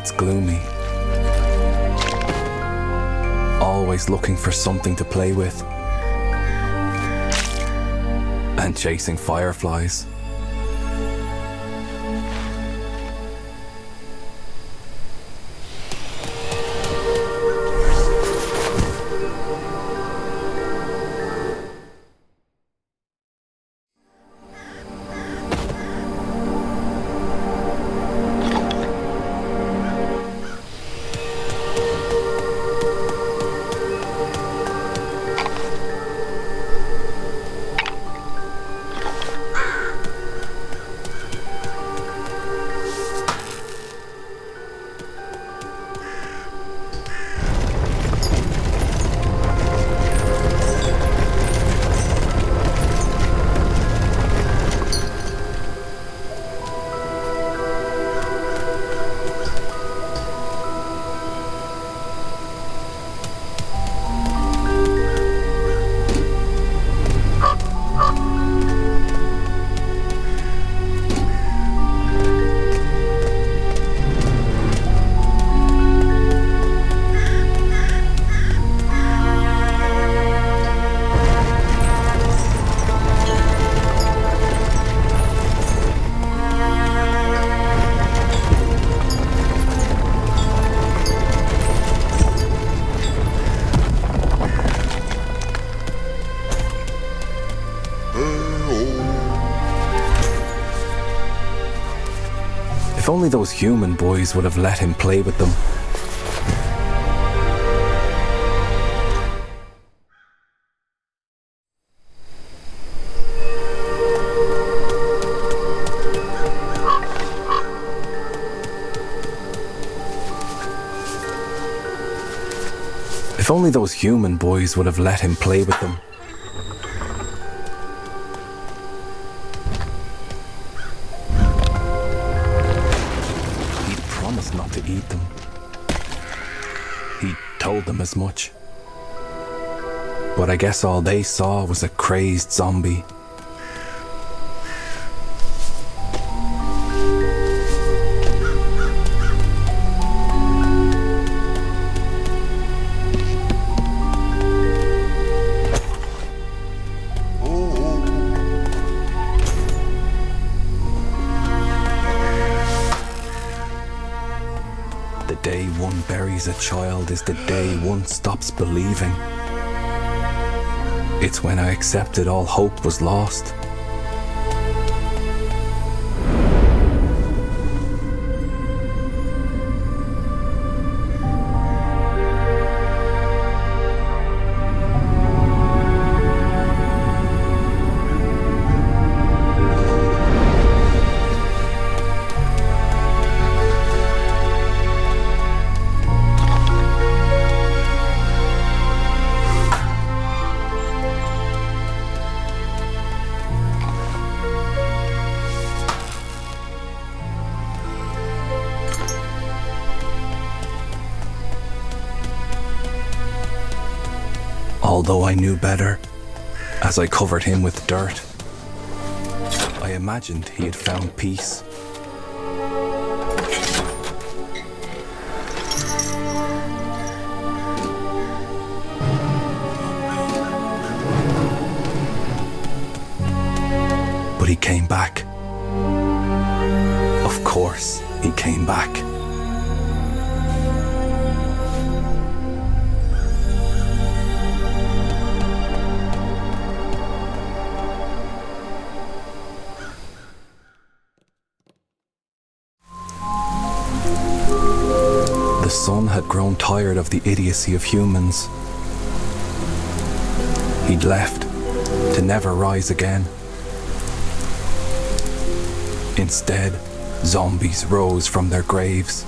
That's Gloomy. Always looking for something to play with. And chasing fireflies. If only those human boys would have let him play with them. If only those human boys would have let him play with them. Not to eat them. He told them as much. But I guess all they saw was a crazed zombie. The day one buries a child is the day one stops believing. It's when I accepted all hope was lost. Although I knew better, as I covered him with dirt, I imagined he had found peace. But he came back. Of course, he came back. The sun had grown tired of the idiocy of humans. He'd left to never rise again. Instead, zombies rose from their graves.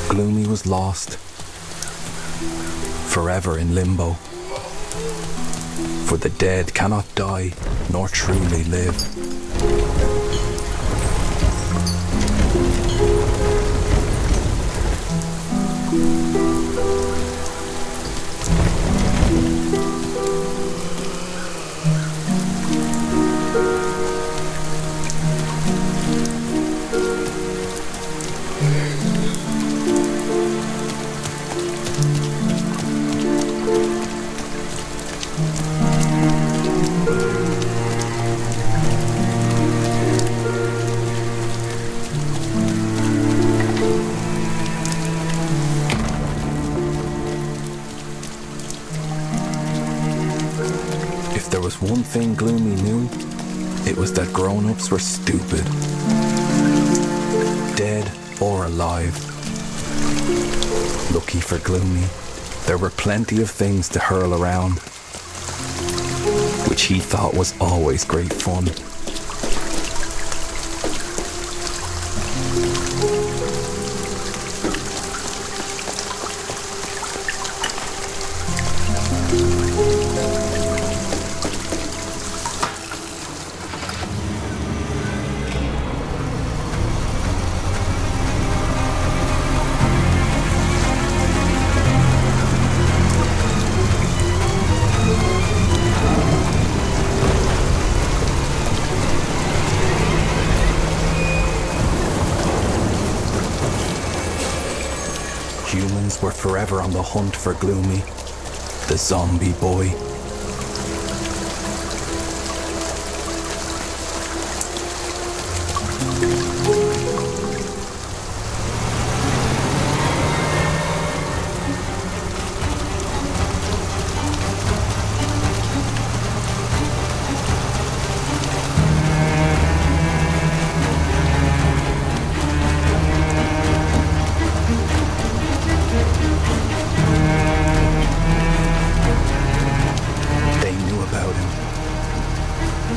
Gloomy was lost, forever in limbo. For the dead cannot die, nor truly live. If there was one thing Gloomy knew, it was that grown-ups were stupid. Dead or alive. Lucky for Gloomy, there were plenty of things to hurl around, which he thought was always great fun. Humans were forever on the hunt for Gloomy, the zombie boy.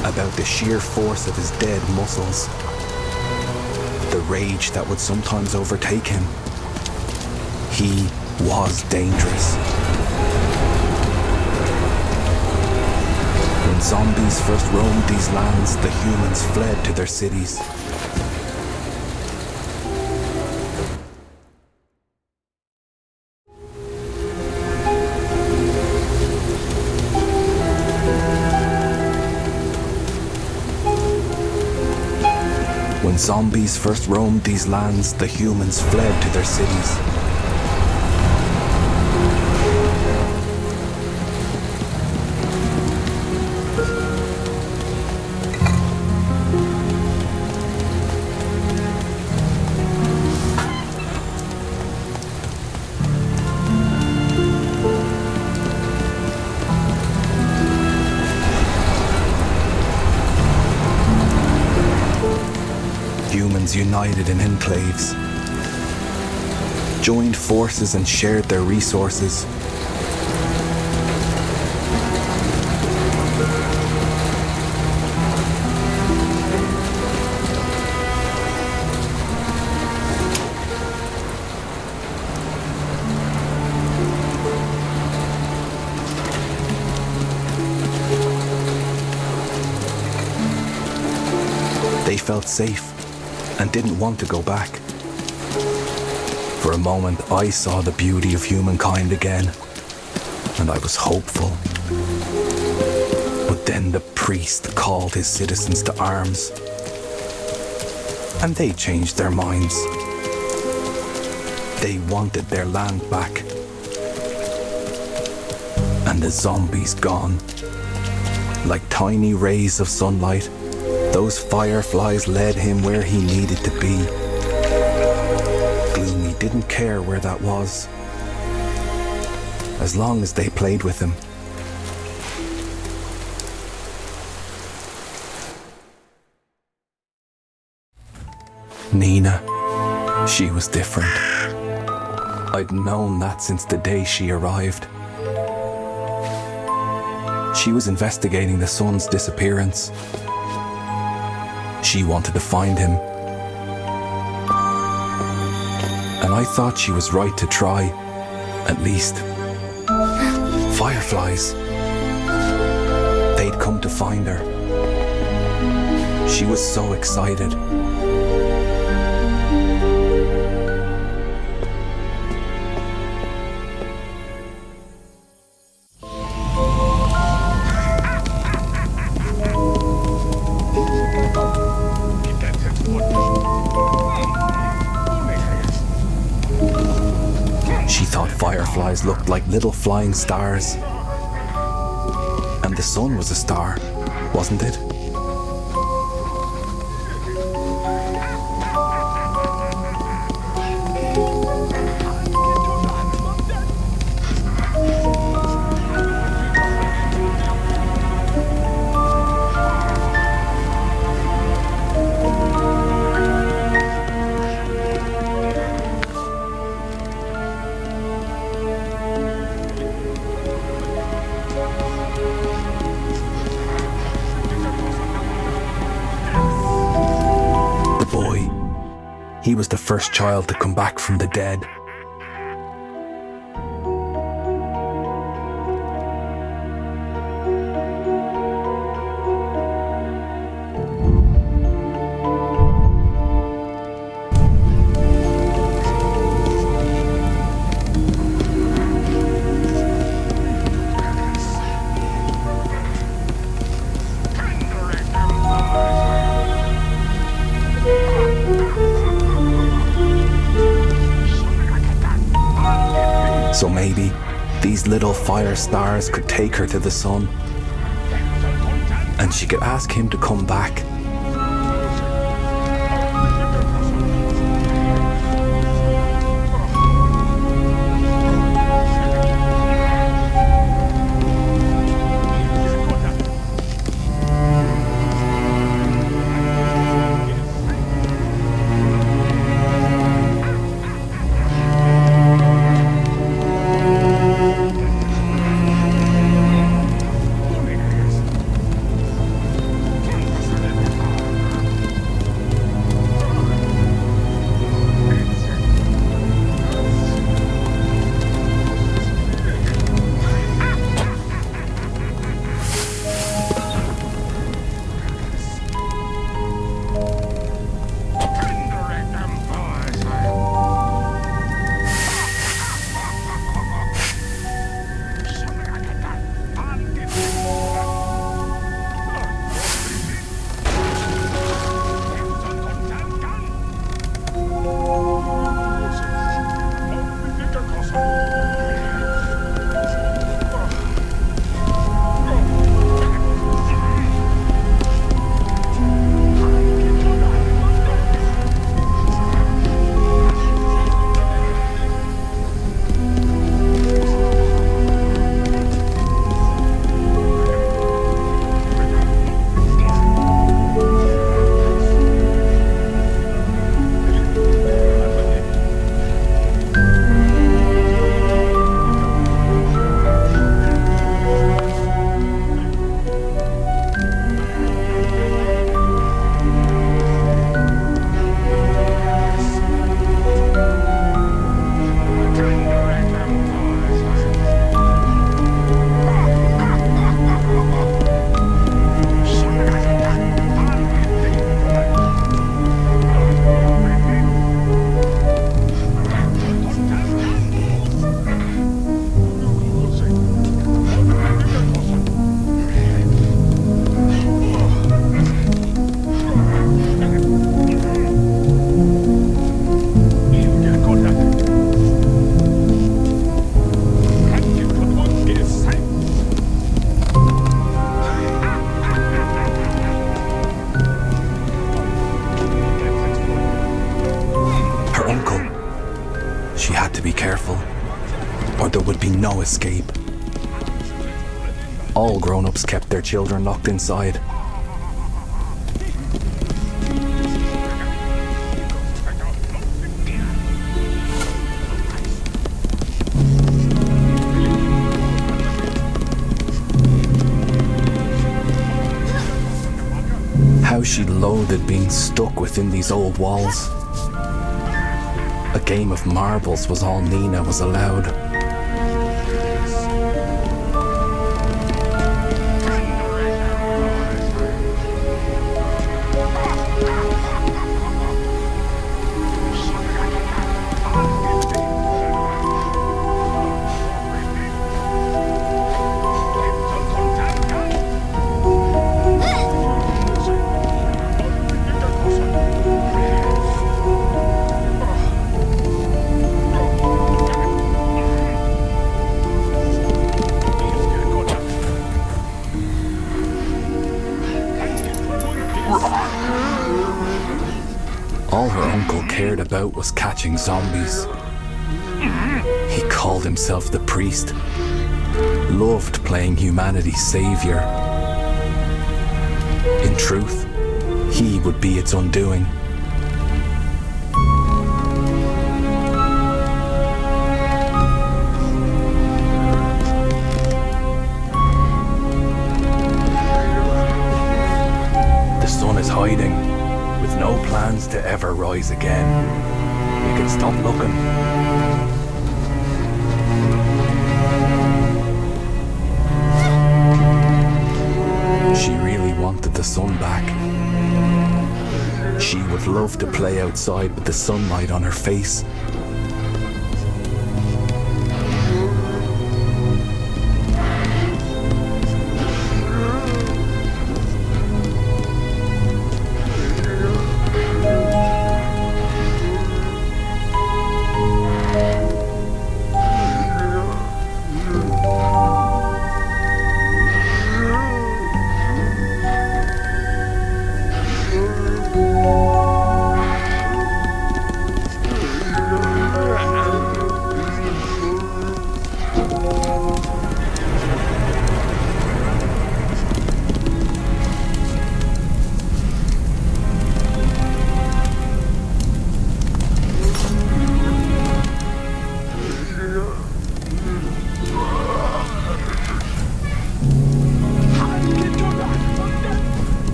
About the sheer force of his dead muscles, the rage that would sometimes overtake him. He was dangerous. When zombies first roamed these lands, the humans fled to their cities. When zombies first roamed these lands, the humans fled to their cities. Humans united in enclaves, joined forces and shared their resources. They felt safe and didn't want to go back. For a moment, I saw the beauty of humankind again, and I was hopeful. But then the priest called his citizens to arms, and they changed their minds. They wanted their land back, and the zombies gone. Like tiny rays of sunlight, those fireflies led him where he needed to be. Gloomy didn't care where that was, as long as they played with him. Nena, she was different. I'd known that since the day she arrived. She was investigating the son's disappearance. She wanted to find him. And I thought she was right to try, at least. Fireflies. They'd come to find her. She was so excited. Fireflies looked like little flying stars. And the sun was a star, wasn't it? he was the first child to come back from the dead. So maybe these little fire stars could take her to the sun, and she could ask him to come back. No escape. All grown-ups kept their children locked inside. How she loathed being stuck within these old walls. A game of marbles was all Nena was allowed. All her uncle cared about was catching zombies. He called himself the priest, loved playing humanity's savior. In truth, he would be its undoing. The sun is hiding, with no plans to ever rise again. You can stop looking. She really wanted the sun back. She would love to play outside with the sunlight on her face.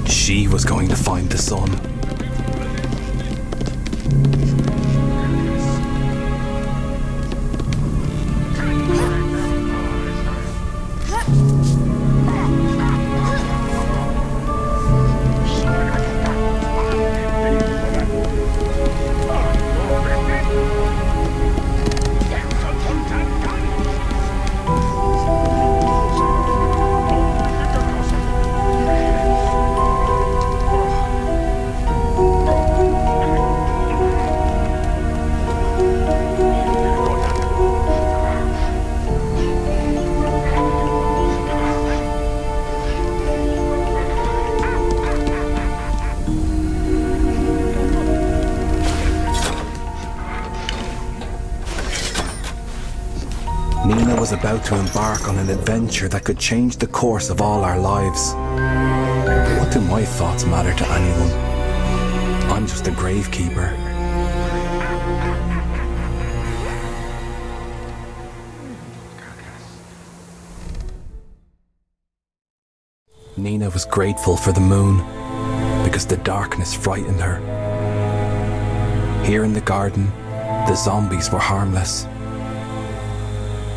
She was going to find the sun. Nena was about to embark on an adventure that could change the course of all our lives. What do my thoughts matter to anyone? I'm just a gravekeeper. Nena was grateful for the moon because the darkness frightened her. Here in the garden, the zombies were harmless.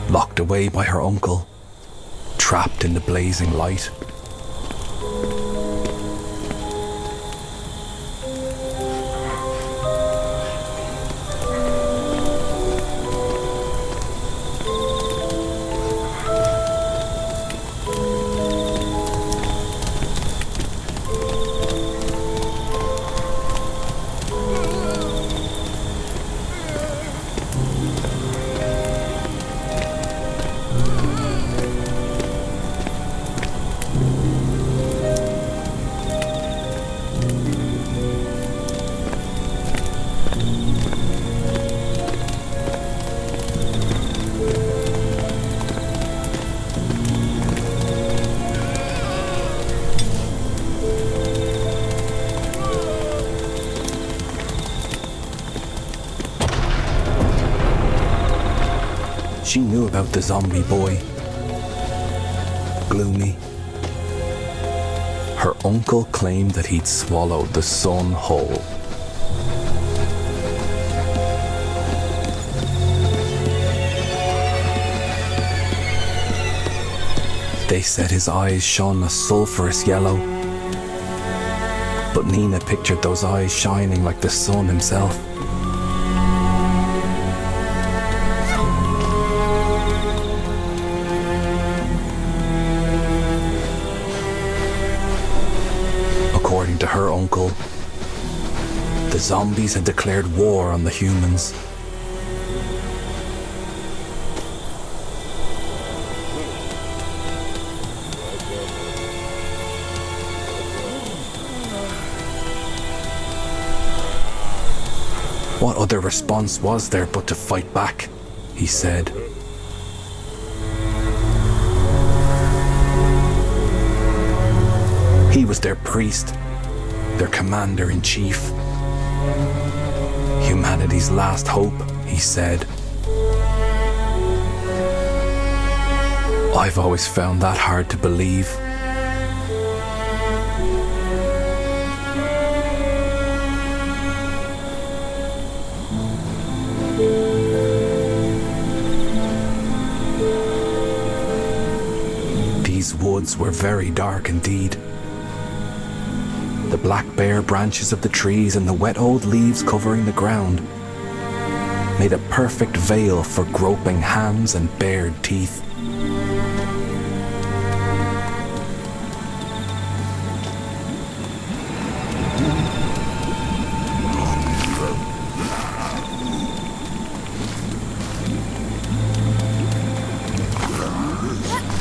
Locked away by her uncle, trapped in the blazing light. She knew about the zombie boy, Gloomy. Her uncle claimed that he'd swallowed the sun whole. They said his eyes shone a sulphurous yellow, but Nena pictured those eyes shining like the sun himself. According to her uncle, the zombies had declared war on the humans. What other response was there but to fight back, he said. He was their priest, their commander-in-chief. Humanity's last hope, he said. I've always found that hard to believe. These woods were very dark indeed. The black bare branches of the trees and the wet old leaves covering the ground made a perfect veil for groping hands and bared teeth.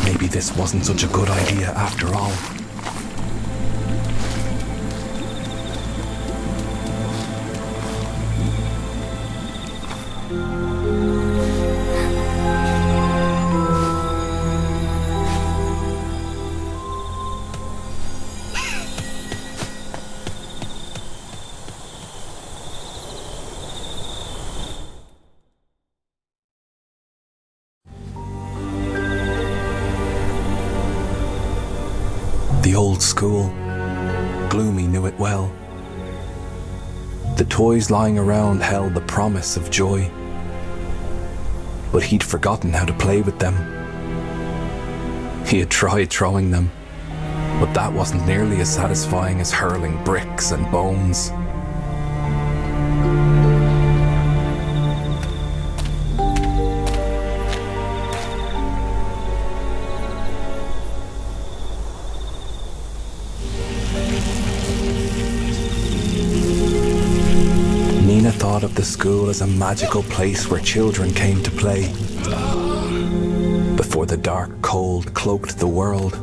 Maybe this wasn't such a good idea after all. The old school. Gloomy knew it well. The toys lying around held the promise of joy, but he'd forgotten how to play with them. He had tried throwing them, but that wasn't nearly as satisfying as hurling bricks and bones. Nena thought of the school as a magical place where children came to play, before the dark cold cloaked the world.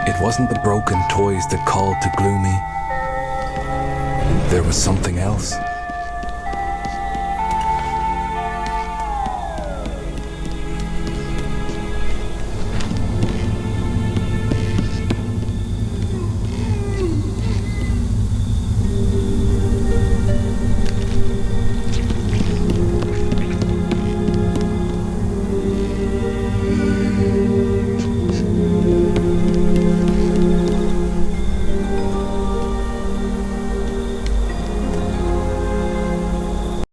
It wasn't the broken toys that called to Gloomy. There was something else.